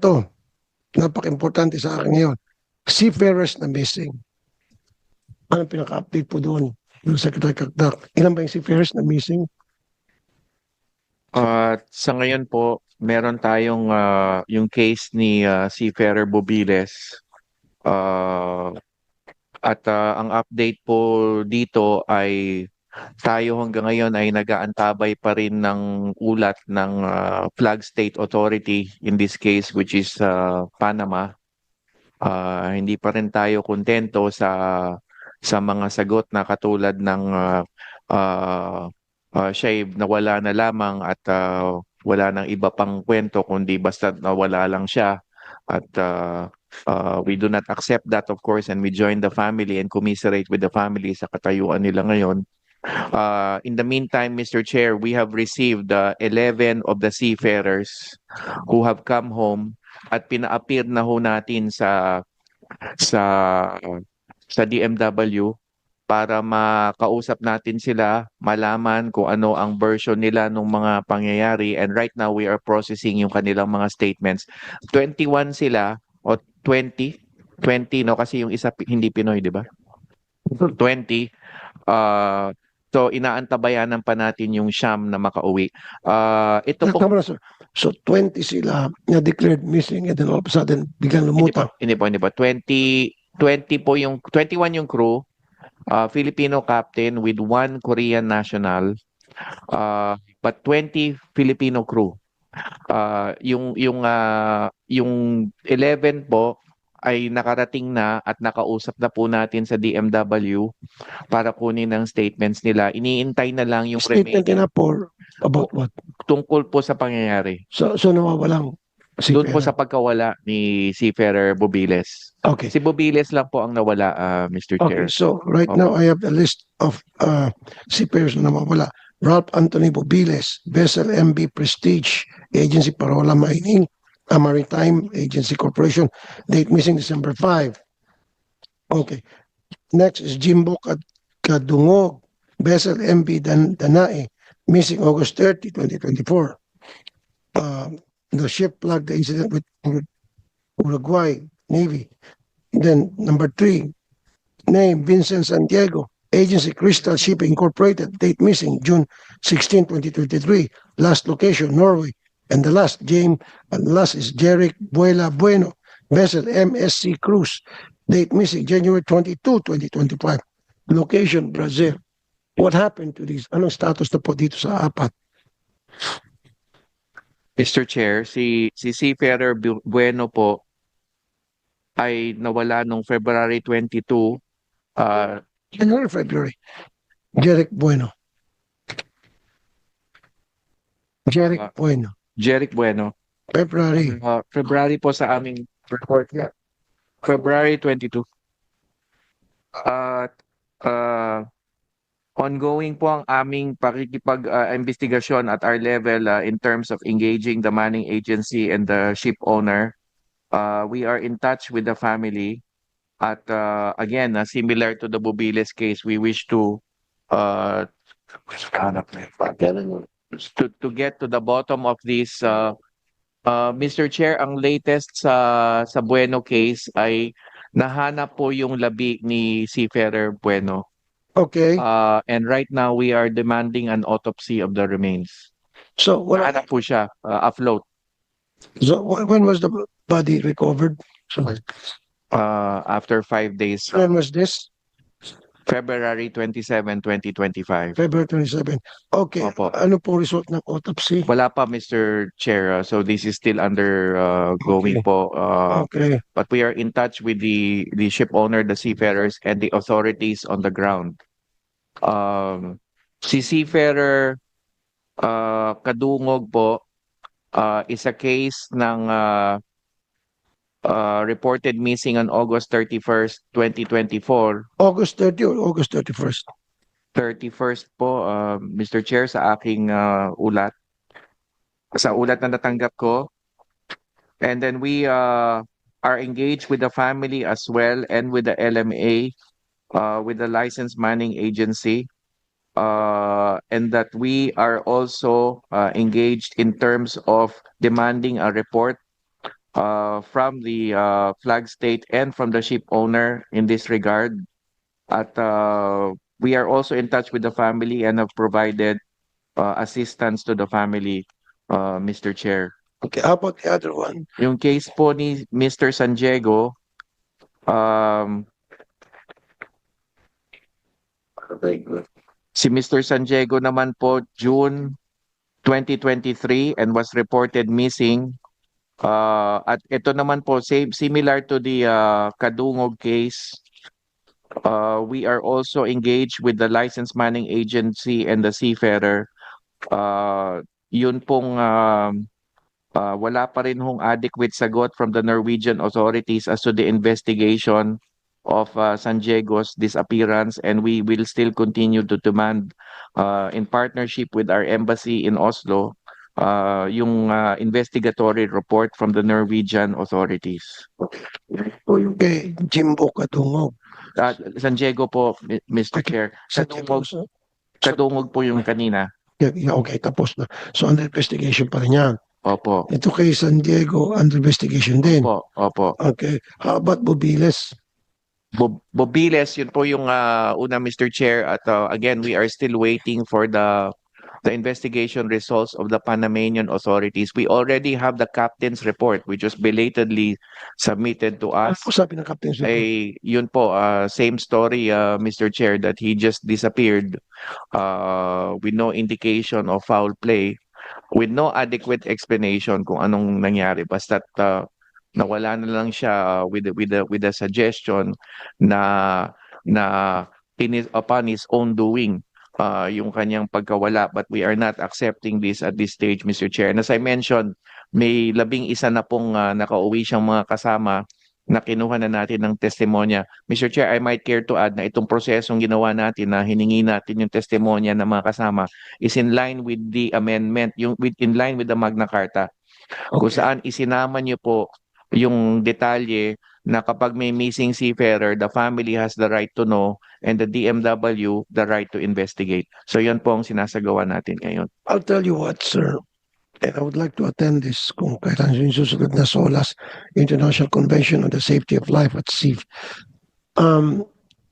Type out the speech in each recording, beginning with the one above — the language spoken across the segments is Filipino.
ito, napaka-importante sa akin ngayon. Seafarers na missing. Anong pinaka-update po doon? Yung Secretary Kakdak. Ilan ba yung seafarers na missing? Sa ngayon po, meron tayong yung case ni Seafarer Bobiles. Ah, ang update po dito ay tayo hanggang ngayon ay nag-aantabay pa rin ng ulat ng Flag State Authority, in this case which is Panama. Hindi pa rin tayo kontento sa mga sagot na katulad ng siya'y nawala na lamang at wala nang iba pang kwento kundi basta nawala lang siya. At we do not accept that, of course, and we join the family and commiserate with the family sa katayuan nila ngayon. In the meantime, Mr. Chair, we have received 11 of the seafarers who have come home at pina-appear na ho natin sa sa DMW para makausap natin sila, malaman kung ano ang version nila ng mga pangyayari, and right now we are processing yung kanilang mga statements. 21 sila o 20 no, kasi yung isa hindi Pinoy, di ba? 20. So inaantabayanan pa natin yung siyam na makauwi. Ito po, Tama na, sir. So, 20 sila na declared missing and then all of a sudden, biglang lumutang. hindi po. 20 po yung 21 yung crew, Filipino captain with one Korean national, but 20 Filipino crew. Yung 11 po ay nakarating na at nakausap na po natin sa DMW para kunin ang statements nila. Iniintay na lang yung Statement remaining na for about what? tungkol po sa pangyayari. So nawawalang Doon po sa seafarer. pagkawala ni Seafarer Bobiles. Okay. Si Bobiles lang po ang nawala, Mr. Okay, Chair. so right Opo. now I have the list of seafarers na nawawala. Ralph Anthony Bobiles, Vessel MB Prestige, Agency Parola Mining, Maritime Agency Corporation, date missing December 5. Okay. Next is Jimbo Kadungog, Vessel MB Danae, missing August 30, 2024. The ship flagged the incident with Uruguay Navy. Then number 3, name Vincent Santiago, Agency Crystal Shipping Incorporated, date missing June 16, 2023. Last location Norway. And the last is Jeric Buela Bueno, vessel MSC Cruise, date missing January 22, 2025. Location Brazil. What happened to these? Anong status na po dito sa apat? Mr. Chair, si Seafarer Bueno po ay nawala noong February 22. January, February. Jeric Bueno. Jeric Bueno. February. February po sa aming report. February 22. At ongoing po ang aming pakikipag-investigasyon at our level in terms of engaging the manning agency and the ship owner. We are in touch with the family. At again, similar to the Bobiles case, we wish to get to the bottom of this. Mr. Chair, ang latest sa Bueno case ay nahanap po yung labi ni Seafarer Bueno. Okay. And right now we are demanding an autopsy of the remains. So Nahanap po siya afloat. So when was the body recovered? So, After 5 days, when was this? February 27, 2025. February 27. Okay. Opo. Ano pong result ng autopsy? Wala pa, Mr. Chair. So this is still under going Okay. po. Okay. But we are in touch with the ship owner, the seafarers, and the authorities on the ground. Si Seafarer Kadungog po is a case ng reported missing on August 31st, 2024. August 30 or August 31st? 31st po, Mr. Chair, sa aking ulat. Sa ulat na natanggap ko. And then we are engaged with the family as well and with the LMA, with the licensed manning agency. And that we are also engaged in terms of demanding a report from the flag state and from the ship owner in this regard. At we are also in touch with the family and have provided assistance to the family, Mr. Chair. Okay, how about the other one? Yung case po ni Mr. San Diego, um, si Mr. San Diego naman po June 2023 and was reported missing. At ito naman po, same, similar to the Kadungog case, we are also engaged with the License Manning Agency and the Seafarer. Yun pong wala pa rin hong adequate sagot from the Norwegian authorities as to the investigation of San Diego's disappearance, and we will still continue to demand in partnership with our embassy in Oslo yung investigatory report from the Norwegian authorities. O yung kay Jimbo Katungog. San Diego po, Mr. Okay. Chair. Sa Jimbo, Kadungog po yung kanina. okay, tapos na. So, under investigation pa rin yan. Opo. Ito kay San Diego, under investigation din. Opo. Okay. How about Bubiles? Bobiles, yun po yung una, Mr. Chair. At again, we are still waiting for the investigation results of the Panamanian authorities. We already have the captain's report, which was belatedly submitted to Ano us. po sabi ng Captain Sir? Yun po, same story, Mr. Chair, that he just disappeared with no indication of foul play, with no adequate explanation kung anong nangyari. Basta't nawala na lang siya with a suggestion na upon his own doing yung kanyang pagkawala, but we are not accepting this at this stage, Mr. Chair. And as I mentioned, may 11 na pong nakauwi siyang mga kasama na kinuha na natin ng testimonya. Mr. Chair, I might care to add na itong prosesong ginawa natin na hiningi natin yung testimonya ng mga kasama is in line with the amendment, in line with the Magna Carta, kung saan isinama niyo po yung detalye na kapag may missing seafarer, the family has the right to know and the DMW the right to investigate. So yan po ang sinasagawa natin ngayon. I'll tell you what, sir. And I would like to attend this kung kailan yung susunod na SOLAS, International Convention on the Safety of Life at Sea.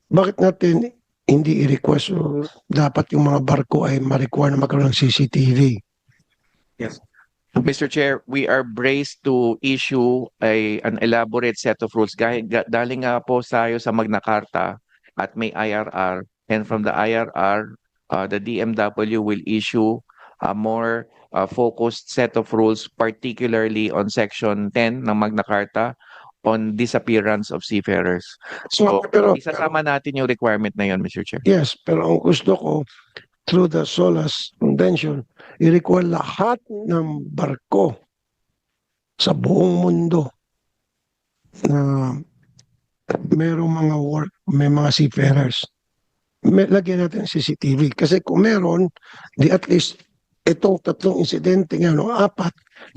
Bakit natin hindi i-request dapat yung mga barko ay ma-require na magkaroon ng CCTV? Yes. Mr. Chair, we are braced to issue an elaborate set of rules. Dahil nga po tayo sa Magna Carta at may IRR, and from the IRR, the DMW will issue a more focused set of rules, particularly on Section 10 ng Magna Carta on disappearance of seafarers. So, isasama natin yung requirement na yun, Mr. Chair. Yes, pero ang gusto ko, through the SOLAS Convention, i-require lahat ng barko sa buong mundo na may mga seafarers. Lagyan natin ng CCTV. Kasi kung meron, di at least itong 3 insidente nga, no, 4,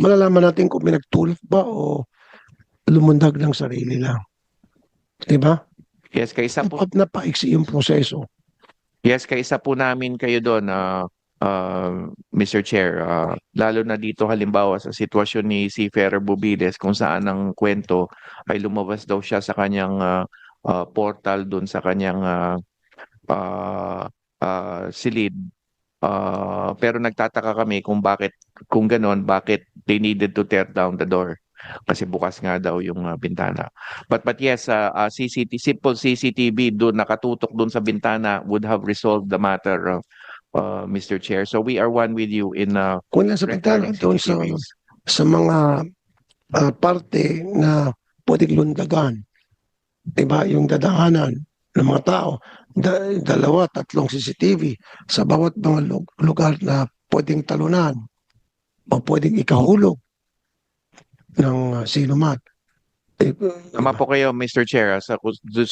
malalaman natin kung may nagtulak ba o lumundag ng sarili lang. Diba? Yes, kaisa po. Napaiksi yung proseso. Yes, kaisa po namin kayo doon, Mr. Chair. Lalo na dito halimbawa sa sitwasyon ni Seafarer Bubiles kung saan ang kwento ay lumabas daw siya sa kanyang portal doon sa kanyang silid. Pero nagtataka kami kung ganon, bakit they needed to tear down the door. Kasi bukas nga daw yung bintana. But yes, simple CCTV doon nakatutok doon sa bintana would have resolved the matter, Mr. Chair. So we are one with you in kung lang sa bintana doon sa mga parte na pwedeng lundagan. Diba? Yung dadaanan ng mga tao, 2, 3 CCTV sa bawat mga lugar na pwedeng talunan o pwedeng ikahulog ng sino man. Tama po kayo, Mr. Chair, sa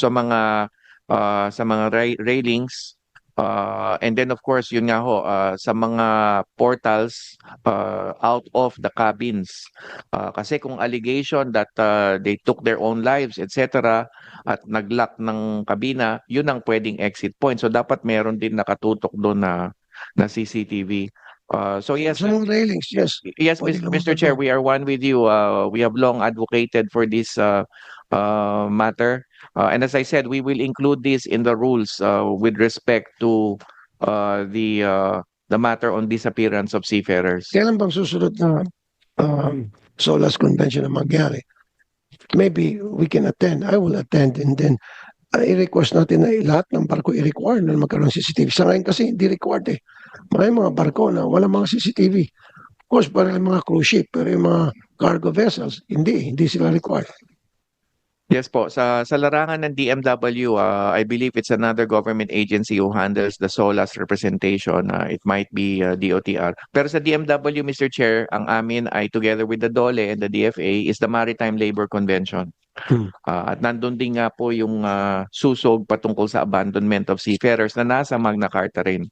mga railings, and then of course yun nga ho, sa mga portals out of the cabins. Kasi kung allegation that they took their own lives, etc., at nag-lock ng kabina, yun ang pwedeng exit point. So dapat meron din nakatutok doon na CCTV. So yes, Sa mga railings, yes. yes, Pwede Mr. lumabas Chair, doon. we are one with you. We have long advocated for this matter. And as I said, we will include this in the rules with respect to the matter on disappearance of seafarers. Kailan bang susunod na SOLAS convention na mangyari? Maybe we can attend. I will attend and then i-request natin na lahat ng barko i-require na magkaroon ng CCTV. Sa ngayon kasi hindi required eh. May mga barko na wala mga CCTV. Of course, para yung mga cruise ship, pero yung mga cargo vessels, hindi sila required. Yes po, sa larangan ng DMW, I believe it's another government agency who handles the SOLAS representation. It might be DOTR. Pero sa DMW, Mr. Chair, ang amin ay together with the DOLE and the DFA is the Maritime Labor Convention. At nandun din nga po yung susog patungkol sa abandonment of seafarers na nasa Magna Carta rin.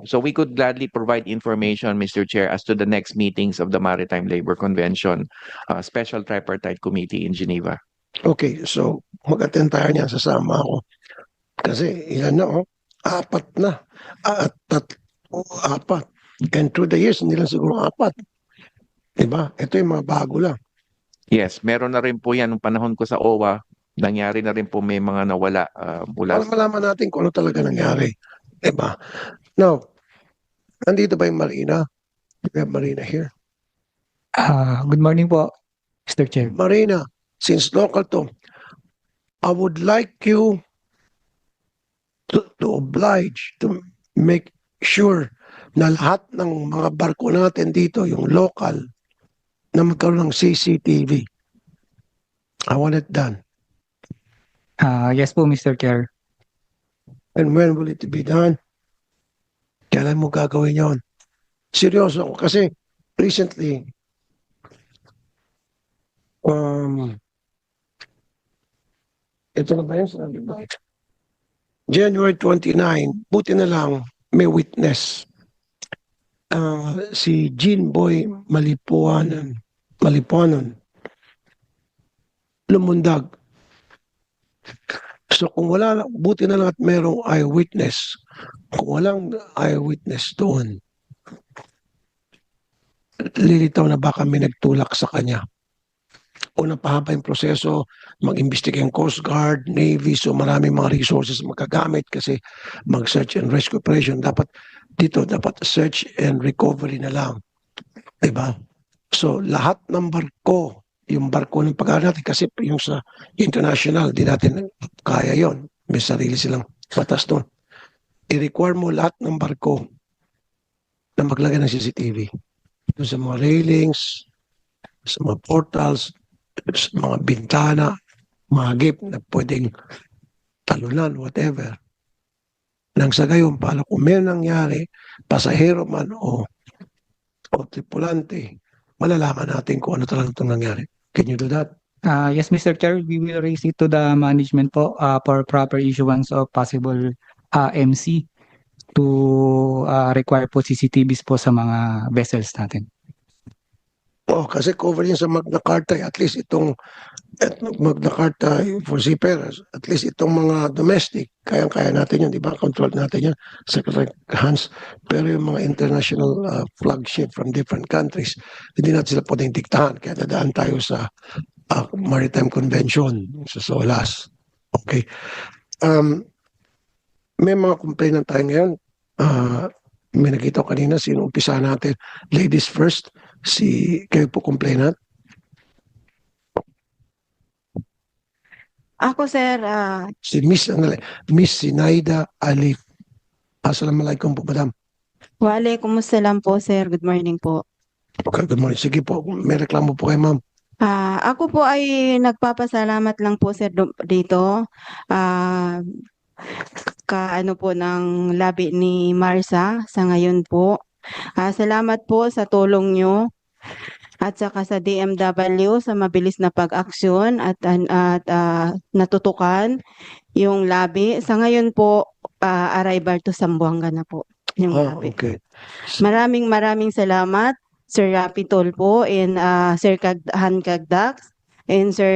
So we could gladly provide information, Mr. Chair, as to the next meetings of the Maritime Labor Convention, Special Tripartite Committee in Geneva. Okay, so mag-attend tayo niyan, sasama ako. Kasi ilan na apat na. Apat. And through the years, hindi lang siguro apat. Diba? Ito yung mga bago lang. Yes, meron na rin po yan nung panahon ko sa OWA. Nangyari na rin po may mga nawala mula Para malaman natin kung ano talaga nangyari. Diba? Now, nandito ba yung Marina? We have Marina here. Good morning po, Mr. Chair. Marina, since local to, I would like you to oblige to make sure na lahat ng mga barko natin dito, yung local, na magkaroon ng CCTV. I want it done. Yes po, Mr. Chair. And when will it be done? Kailan mo gagawin yon? Seryoso ako kasi recently, ito na ba yun? Sinabi ba? January 29, buti na lang may witness. Si Jean Boy Malipuanan, lumundag. So kung wala, buti na lang at merong eyewitness. Kung walang eyewitness doon, lilitaw na baka may nagtulak sa kanya. O napahaba yung proseso, mag-imbestiga yung Coast Guard, Navy, so maraming mga resources magagamit kasi mag-search and rescue operation. Dapat search and recovery na lang. Diba? So lahat ng barko, yung barko ng pag-aaral natin, kasi yung sa international, di natin kaya yon. May sarili silang batas doon. I-require mo lahat ng barko na maglagay ng CCTV. Doon sa mga railings, sa mga portals, sa mga bintana, mga gate na pwedeng talunan, whatever. Nang sa gayon, paano kung may nangyari, pasahero man o tripulante, malalaman natin kung ano talaga itong nangyari. Can you do that? Yes, Mr. Chair, we will raise it to the management po for proper issuance of possible MC to require po CCTVs po sa mga vessels natin. Kasi cover yun sa Magna Carta, at least itong Magna Carta for seafarers, at least itong mga domestic, kaya natin yun, di ba? Control natin yun, Secretary Hans. Pero yung mga international flagship from different countries, hindi natin sila pwedeng diktahan. Kaya dadaan tayo sa Maritime Convention, sa SOLAS. Okay. May mga complainant tayo ngayon. May nakita ko kanina, sino umpisa natin. Ladies first, kayo po complainant. Ako, sir, Si Miss Sinaida Alif. Assalamualaikum po, madam. wale, kumusta lang po, sir? Good morning po. Okay, good morning. Sige po, may reklamo po kayo, ma'am. Ako po ay nagpapasalamat lang po, sir, dito. Kaano po ng labi ni Marsa sa ngayon po. Salamat po sa tulong nyo at saka sa DMW sa mabilis na pag-aksyon at natutukan yung labi. Sa ngayon po, arrival to Zamboanga na po yung labi. Okay. Maraming salamat, Sir Rapi Tolpo and Sir Han Cagdax and Sir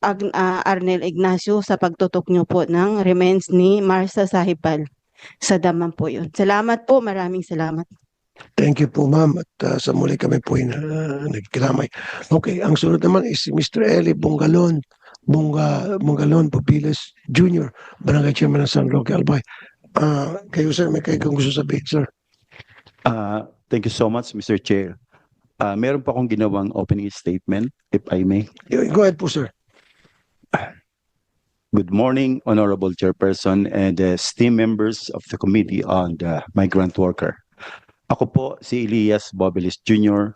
Arnel Ignacio sa pagtutok nyo po ng remains ni Marsa Sahibal. Sa daman po yun. Salamat po, maraming salamat. Thank you po, ma'am. At sa muli kami po nagkikiramay. Okay, ang sunod naman is si Mr. Eli Bungalon Popiles Jr., Barangay Chairman ng San Roque, Albay. Kayo, sir, may kayo kung gusto sabihin, sir. Thank you so much, Mr. Chair. Meron pa akong ginawang opening statement, if I may. Go ahead po, sir. Good morning, Honorable Chairperson and esteemed members of the Committee on the Migrant Worker. Ako po si Elias Bobelis Jr.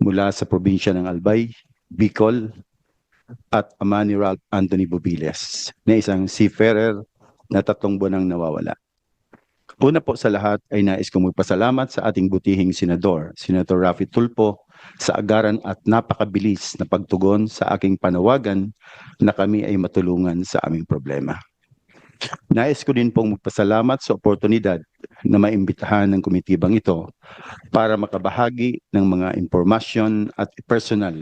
mula sa probinsya ng Albay, Bicol, at ama ni Ralph Anthony Bobiles na isang seafarer na 3 buwanang nawawala. Una po sa lahat ay nais kong magpasalamat sa ating butihing senador, Senator Raffy Tulfo, sa agaran at napakabilis na pagtugon sa aking panawagan na kami ay matulungan sa aming problema. Nais ko din pong magpasalamat sa oportunidad na maimbitahan ng komitibang ito para makabahagi ng mga impormasyon at personal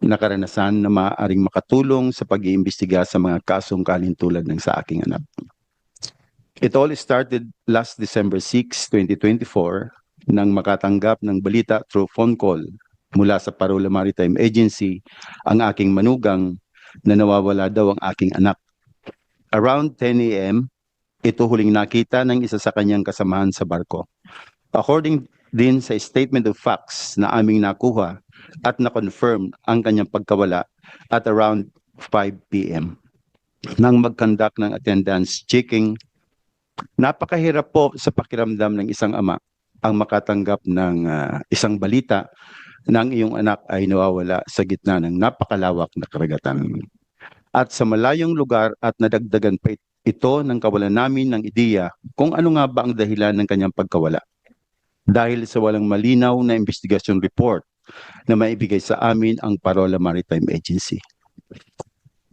na karanasan na maaaring makatulong sa pag-iimbestiga sa mga kasong kalintulad ng sa aking anak. It all started last December 6, 2024 nang makatanggap ng balita through phone call mula sa Parola Maritime Agency ang aking manugang na nawawala daw ang aking anak. Around 10 a.m., ito huling nakita ng isa sa kanyang kasamahan sa barko. According din sa statement of facts na aming nakuha at na-confirm ang kanyang pagkawala at around 5 p.m. Nang mag-conduct ng attendance checking, napakahirap po sa pakiramdam ng isang ama ang makatanggap ng isang balita na ang iyong anak ay nawawala sa gitna ng napakalawak na karagatan. At sa malayong lugar at nadagdagan pa ito ng kawalan namin ng ideya kung ano nga ba ang dahilan ng kanyang pagkawala. Dahil sa walang malinaw na investigation report na maibigay sa amin ang Parola Maritime Agency.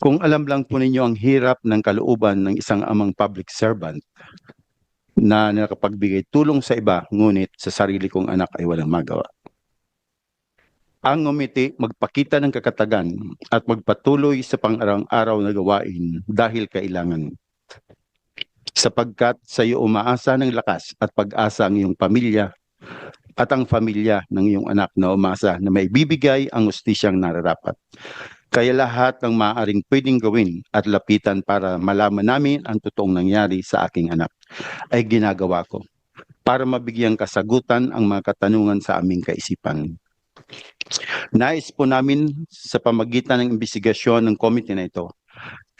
Kung alam lang po ninyo ang hirap ng kalooban ng isang amang public servant na nakapagbigay tulong sa iba ngunit sa sarili kong anak ay walang magawa. Ang ngumiti, magpakita ng kakatagan at magpatuloy sa pang-araw-araw na gawain dahil kailangan. Sapagkat sa iyo umaasa ng lakas at pag-asa ang iyong pamilya at ang pamilya ng iyong anak na umasa na maibibigay ang hustisyang nararapat. Kaya lahat ng maaaring pwedeng gawin at lapitan para malaman namin ang totoong nangyari sa aking anak ay ginagawa ko para mabigyang kasagutan ang mga katanungan sa aming kaisipan. Nais po namin sa pamagitan ng imbestigasyon ng committee na ito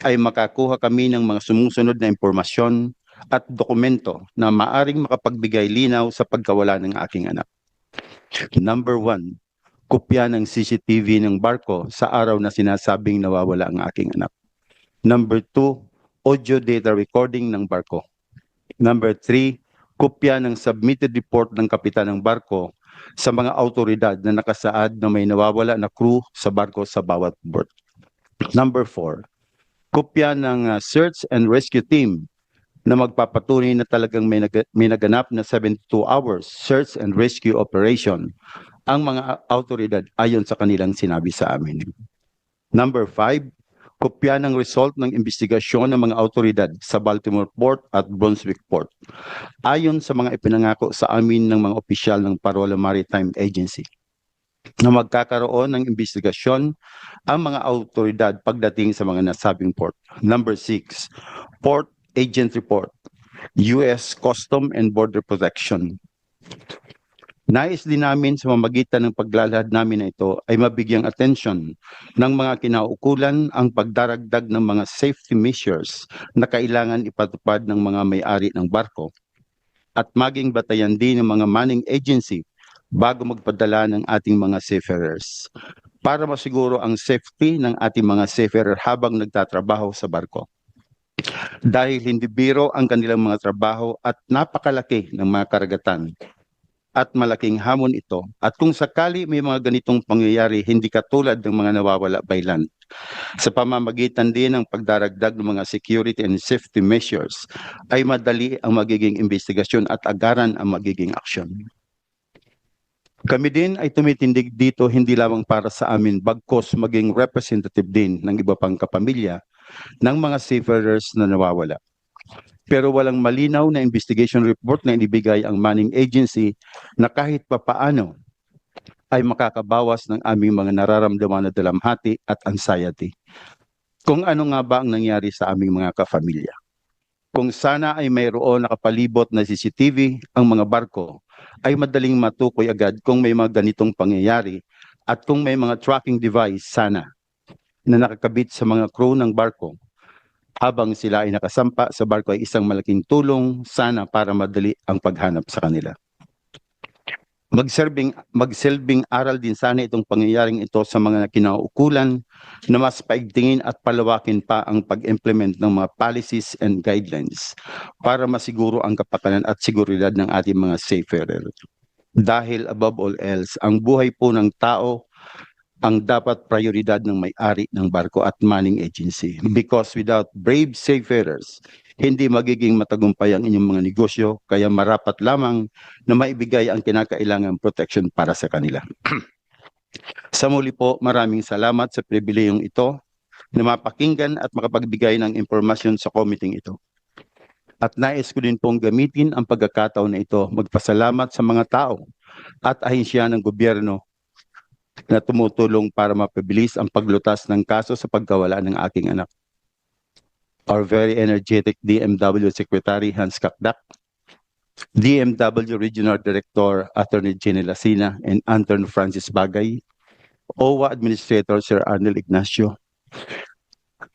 ay makakuha kami ng mga sumusunod na impormasyon at dokumento na maaring makapagbigay linaw sa pagkawala ng aking anak. Number 1, kopya ng CCTV ng barko sa araw na sinasabing nawawala ang aking anak. Number 2, audio data recording ng barko. Number 3, kopya ng submitted report ng kapitan ng barko sa mga autoridad na nakasaad na may nawawala na crew sa barko sa bawat port. Number 4, kopya ng search and rescue team na magpapatunay na talagang may naganap na 72 hours search and rescue operation ang mga autoridad ayon sa kanilang sinabi sa amin. Number 5, kopya ng result ng investigasyon ng mga autoridad sa Baltimore Port at Brunswick Port ayon sa mga ipinangako sa amin ng mga opisyal ng Parola Maritime Agency na magkakaroon ng investigasyon ang mga autoridad pagdating sa mga nasabing port. Number 6, Port Agent Report, U.S. Custom and Border Protection. Nais din namin sa mamagitan ng paglalahad namin na ito ay mabigyang atensyon ng mga kinaukulan ang pagdaragdag ng mga safety measures na kailangan ipatupad ng mga may-ari ng barko at maging batayan din ng mga manning agency bago magpadala ng ating mga seafarers para masiguro ang safety ng ating mga seafarer habang nagtatrabaho sa barko. Dahil hindi biro ang kanilang mga trabaho at napakalaki ng mga karagatan at malaking hamon ito. At kung sakali may mga ganitong pangyayari, hindi katulad ng mga nawawala by land. Sa pamamagitan din ng pagdaragdag ng mga security and safety measures, ay madali ang magiging investigasyon at agaran ang magiging aksyon. Kami din ay tumitindig dito hindi lamang para sa amin, bagkos maging representative din ng iba pang kapamilya ng mga seafarers na nawawala. Pero walang malinaw na investigation report na inibigay ang manning agency na kahit papaano ay makakabawas ng aming mga nararamdaman na dalamhati at anxiety. Kung ano nga ba ang nangyari sa aming mga kapamilya. Kung sana ay mayroon nakapalibot na CCTV ang mga barko, ay madaling matukoy agad kung may mga ganitong pangyayari at kung may mga tracking device sana na nakakabit sa mga crew ng barko. Habang sila ay nakasampa sa barko ay isang malaking tulong sana para madali ang paghanap sa kanila. Magsilbing aral din sana itong pangyayaring ito sa mga kinaukulan na mas paigtingin at palawakin pa ang pag-implement ng mga policies and guidelines para masiguro ang kapakanan at seguridad ng ating mga seafarer. Dahil above all else, ang buhay po ng tao ang dapat prioridad ng may-ari ng barko at manning agency. Because without brave seafarers, hindi magiging matagumpay ang inyong mga negosyo, kaya marapat lamang na maibigay ang kinakailangang protection para sa kanila. Sa muli po, maraming salamat sa pribilehiyong ito na mapakinggan at makapagbigay ng impormasyon sa committee ito. At nais ko din pong gamitin ang pagkakataon na ito magpasalamat sa mga tao at ahensya ng gobyerno na tumutulong para mapabilis ang paglutas ng kaso sa pagkawala ng aking anak. Our very energetic DMW Secretary Hans Kakdak, DMW Regional Director Attorney Jenny Lasina and Anton Francis Bagay, OWA Administrator Sir Arnel Ignacio,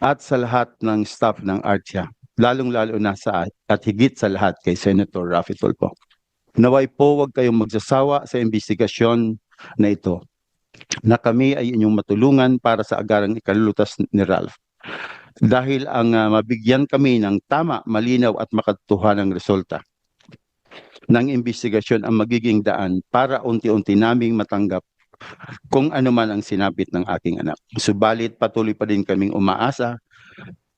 at sa lahat ng staff ng ARTIA, lalong-lalo na sa at higit sa lahat kay Senator Raffy Tulfo. Naway po huwag kayong magsasawa sa investigasyon na ito, na kami ay inyong matulungan para sa agarang ikalulutas ni Ralph. Dahil ang mabigyan kami ng tama, malinaw at makatotohanang resulta ng investigasyon ang magiging daan para unti-unti naming matanggap kung ano man ang sinapit ng aking anak. Subalit patuloy pa din kaming umaasa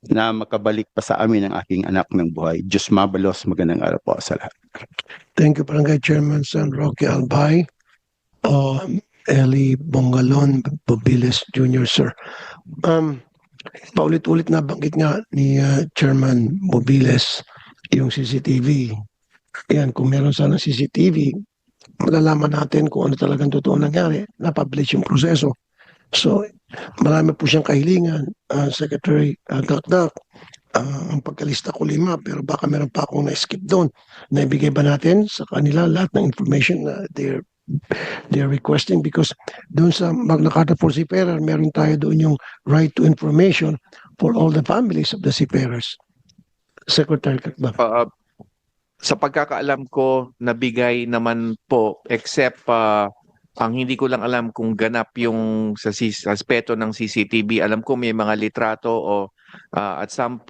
na makabalik pa sa amin ang aking anak ng buhay. Diyos mabalos, magandang araw po sa lahat. Thank you, Barangay Chairman San Roque Albay. Eli Bongalon Bobiles Jr., sir. Paulit-ulit na banggit nga ni Chairman Bobiles yung CCTV. Yan, kung meron sana CCTV, malalaman natin kung ano talagang totoo nangyari. Napublish yung proseso. So, marami po siyang kahilingan, Secretary Kakdak. Ang pagkalista ko 5, pero baka meron pa akong na-skip doon. Naibigay ba natin sa kanila lahat ng information na they're requesting, because doon sa Magna Carta for Seafarer, meron tayo doon yung right to information for all the families of the seafarers. Secretary Kakba. Sa pagkakaalam ko, nabigay naman po, except ang hindi ko lang alam kung ganap yung sa aspeto ng CCTV. Alam ko may mga litrato o at some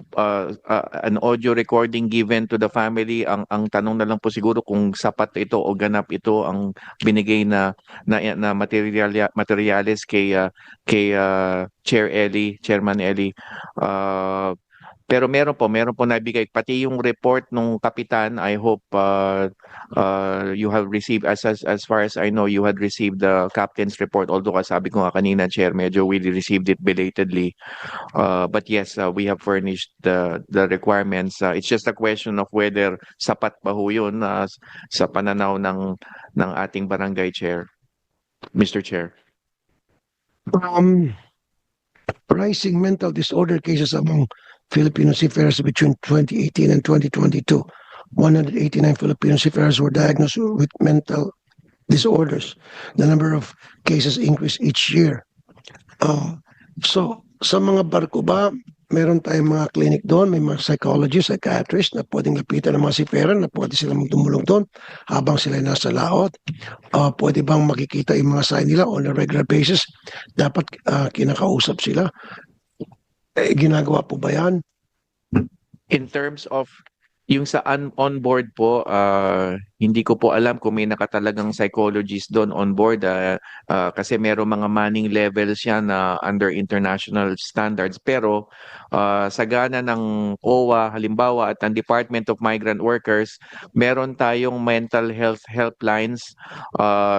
an audio recording given to the family. Ang tanong na lang po siguro kung sapat ito o ganap ito ang binigay na materials kay Chairman Eli. Pero meron po nabigay pati yung report nung kapitan. I hope you have received, as far as I know, you had received the captain's report, although sabi ko nga kanina, Chair, medyo we received it belatedly. But yes, we have furnished the requirements. It's just a question of whether sapat ba ho yun sa pananaw ng ating barangay chair, Mr. Chair. Rising mental disorder cases among Filipino seafarers between 2018 and 2022. 189 Filipino seafarers were diagnosed with mental disorders. The number of cases increased each year. So, sa mga barko ba, meron tayong mga clinic doon, may mga psychologists, psychiatrists na pwedeng lapitan ng mga seafarer, na pwede silang magtumulong doon habang sila nasa laot. Pwede bang makikita yung mga sign nila on a regular basis? Dapat kinakausap sila. Ginagawa po ba yan? In terms of yung sa on-board po, hindi ko po alam kung may nakatalagang psychologist doon on board kasi merong mga manning levels yan under international standards. Pero sa gana ng OWA, halimbawa, at ang Department of Migrant Workers, meron tayong mental health helplines.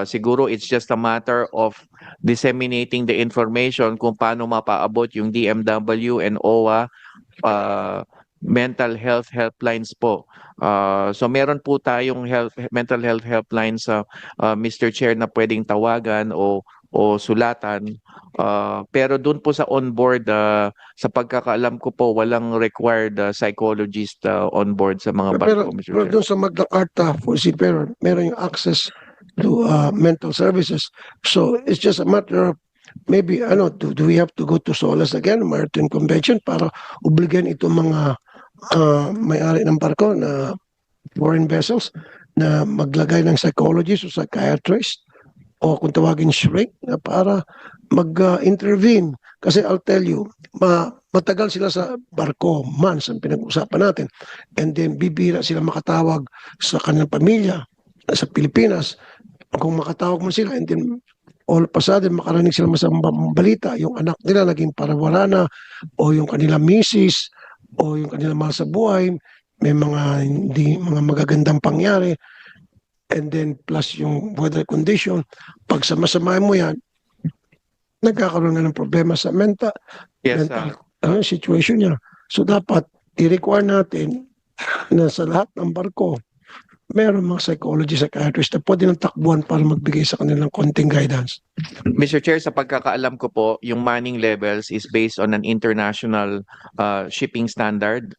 Siguro it's just a matter of disseminating the information kung paano mapaabot yung DMW and OWA mental health helplines po. So meron po tayong mental health helplines sa Mr. Chair na pwedeng tawagan o sulatan. Pero doon po sa onboard, sa pagkakaalam ko po, walang required psychologist on board sa mga Pero, barko, Mr. pero Chair. doon sa Magna Carta for seafarer, meron yung access to mental services. So it's just a matter of maybe do we have to go to SOLAS again, Maritime Convention, para obligan itong mga may-ari ng barko na foreign vessels na maglagay ng psychologist o psychiatrist o kung tawagin shrink na para mag-intervene. Kasi I'll tell you, matagal sila sa barko, months ang pinag-usapan natin. And then bibira sila makatawag sa kanilang pamilya sa Pilipinas. Kung makatawag mo sila, and then all of a sudden makarinig sila masamang balita, yung anak nila naging parawala na, o yung kanilang misis, o yung kanilang mahal sa buhay, may mga magagandang pangyari, and then plus yung weather condition, pag sama-samahin mo yan, nagkakaroon na ng problema sa mental Yes, situation niya. So dapat i-require natin na sa lahat ng barko, meron mga psychologist, psychiatrist na pwede ng takbuhan para magbigay sa kanilang konting guidance. Mr. Chair, sa pagkakaalam ko po, yung manning levels is based on an international shipping standard,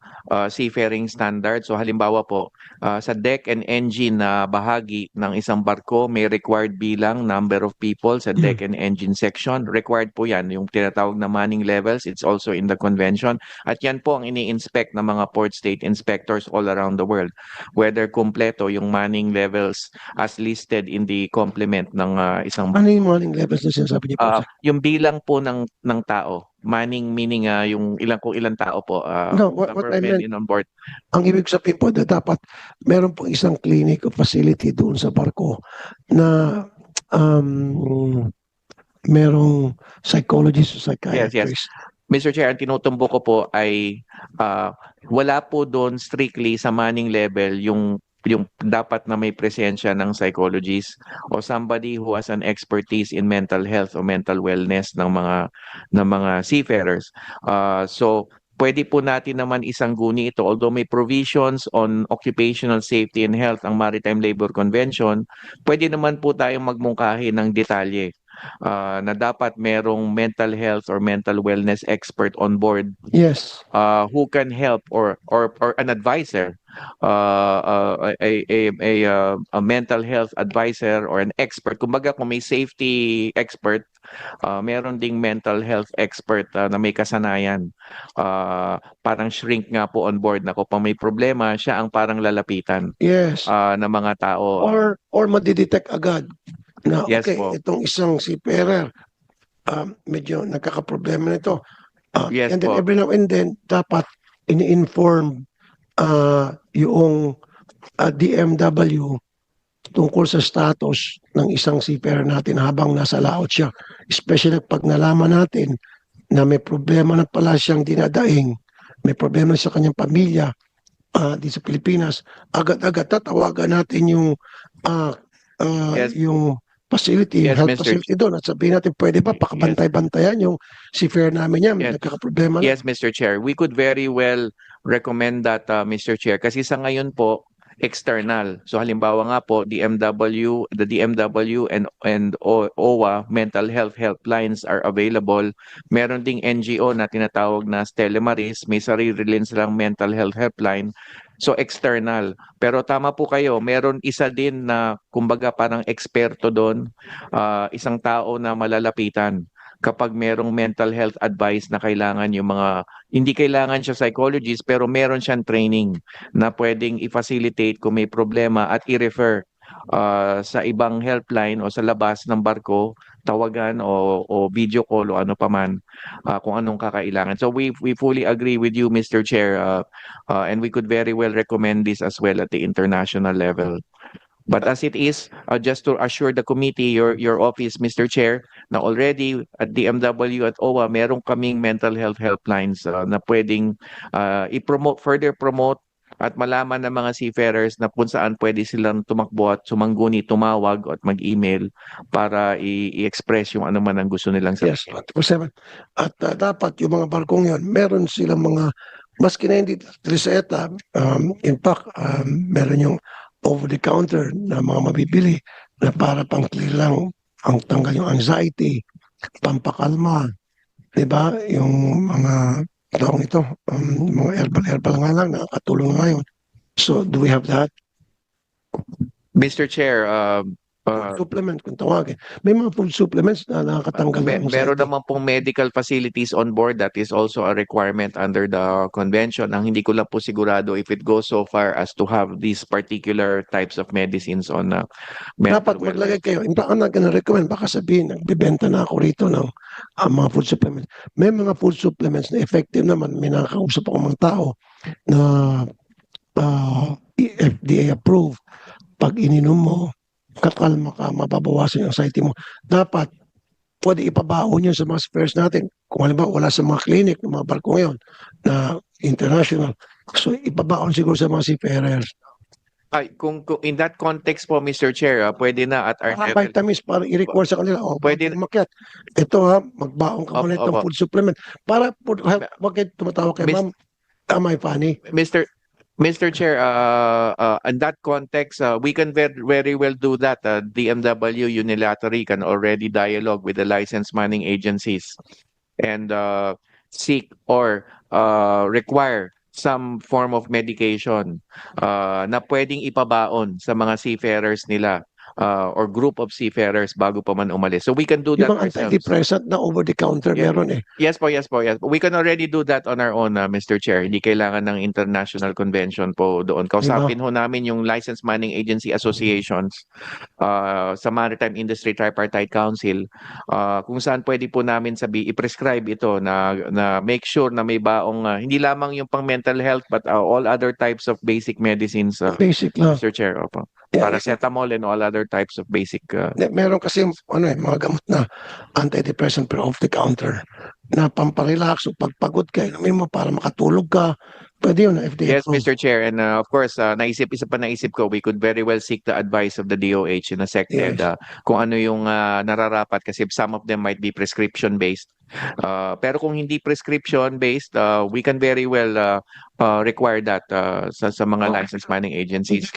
seafaring standard. So halimbawa po, sa deck and engine na bahagi ng isang barko, may required bilang number of people sa deck and engine section. Required po yan, yung tinatawag na manning levels. It's also in the convention. At yan po ang ini-inspect ng mga port state inspectors all around the world. Whether kompleto yung manning levels as listed in the complement ng isang Ano yung morning levels na sinasabi niyo po? yung bilang po ng tao. Manning meaning yung kung ilang tao po. No, what number I of men meant- in on board. Ang ibig sabihin po na dapat meron pong isang clinic o facility doon sa barko na merong psychologist o psychiatrist. Mr. Chair, ang tinutumbo ko po ay wala po doon strictly sa manning level yung dapat na may presensya ng psychologist o somebody who has an expertise in mental health o mental wellness ng mga seafarers. So pwede po natin naman isangguni ito, although may provisions on occupational safety and health ang Maritime Labor Convention, pwede naman po tayong magmungkahi ng detalye na dapat merong mental health or mental wellness expert on board Yes. who can help or an advisor, a mental health advisor or an expert. Kumbaga kung may safety expert, meron ding mental health expert na may kasanayan. Parang shrink nga po on board na kung pa may problema, siya ang parang lalapitan Yes. ng mga tao. Or madidetect agad na Yes okay, po. itong isang seafarer medyo nagkakaproblema nito. Yes And then po. every now and then dapat ini-inform yung DMW tungkol sa status ng isang seafarer natin habang nasa laot siya. Especially pag nalaman natin na may problema na pala siyang dinadaing, may problema sa kanyang pamilya di sa Pilipinas, agad-agad tatawagan natin yung Yes. yung facility, Yes, health Mr. facility doon at sabihin natin pwede ba pakabantay-bantayan yung seafarer namin yan, Yes. nagkakaproblema na. Yes, Mr. Chair. We could very well recommend that, Mr. Chair. Kasi sa ngayon po, external. So halimbawa nga po, the DMW and OWA mental health helplines are available. Meron ding NGO na tinatawag na Stella Maris. May sarili rin silang mental health helpline. So external. Pero tama po kayo, meron isa din na kumbaga parang eksperto doon, isang tao na malalapitan kapag merong mental health advice na kailangan yung hindi kailangan siya psychologist pero meron siyang training na pwedeng i-facilitate kung may problema at i-refer sa ibang helpline o sa labas ng barko, tawagan o video call o ano paman kung anong kakailangan. So we fully agree with you, Mr. Chair, and we could very well recommend this as well at the international level. But as it is, just to assure the committee, your office, Mr. Chair, na already at DMW at OWA, meron kaming mental health helplines na pwedeng further promote at malaman ng mga seafarers na kung saan pwede silang tumakbo at sumangguni, tumawag at mag-email para i-express yung ano man ang gusto nilang Yes, sabihin. 24/7. At dapat yung mga barkong yon, meron silang mga maski na hindi reseta, in fact, meron yung over-the-counter na mga mabibili na para pang-clear lang ang tanggal yung anxiety, pampakalma, di ba? Yung mga taong ito, mga herbal nga lang, nakakatulong ngayon. So, do we have that? Mr. Chair, Supplement, kung tawagin. May mga food supplements na nakakatanggal ng meron anxiety. naman pong medical facilities on board that is also a requirement under the convention. Ang hindi ko lang po sigurado if it goes so far as to have these particular types of medicines on mental Dapat wellness. maglagay kayo. In fact, ang recommend baka sabihin, nagbibenta na ako rito ng mga food supplements. May mga food supplements na effective naman. May nakakausap ako mga tao na FDA approved. Pag ininom mo, kakalma ka, mababawasan yung anxiety mo. Dapat, pwede ipabaon yun sa mga spares natin. Kung halimbawa, wala sa mga clinic, ng mga barko ngayon, na international. So, ipabaon siguro sa mga seafarers. Ay, kung in that context po, Mr. Chair, pwede na at our Mga level. vitamins para i-require sa kanila. O, Pwede- pwede umakyat. Ito ha, magbaon ka muna itong Opo. food supplement. Para, wag kayo tumatawag kay Miss- ma'am. Am I funny? Mr. Chair, in that context, we can very well do that. DMW unilaterally can already dialogue with the licensed mining agencies and seek or require some form of medication na pwedeng ipabaon sa mga seafarers nila or group of seafarers bago pa man umalis. So we can do that Yung mga ourselves. antidepressant na over-the-counter Yeah. meron eh. Yes po. We can already do that on our own, Mr. Chair. Hindi kailangan ng international convention po doon. Kausapin ho namin yung Licensed Mining Agency Associations sa Maritime Industry Tripartite Council kung saan pwede po namin i-prescribe ito na make sure na may baong hindi lamang yung pang mental health but all other types of basic medicines, Basic lang. Mr. Chair. Opo. Yeah. Paracetamol and all other types of basic Meron kasi mga gamot na antidepressant pero off the counter na pamparelax o pagpagod ka, inumin mo para makatulog ka. Pwede yun na FDA. Yes, Mr. Chair. And of course, isa pa naisip ko, we could very well seek the advice of the DOH in a SecEd kung ano yung nararapat kasi some of them might be prescription-based. Pero kung hindi prescription-based, we can very well require that sa mga licensed mining agencies.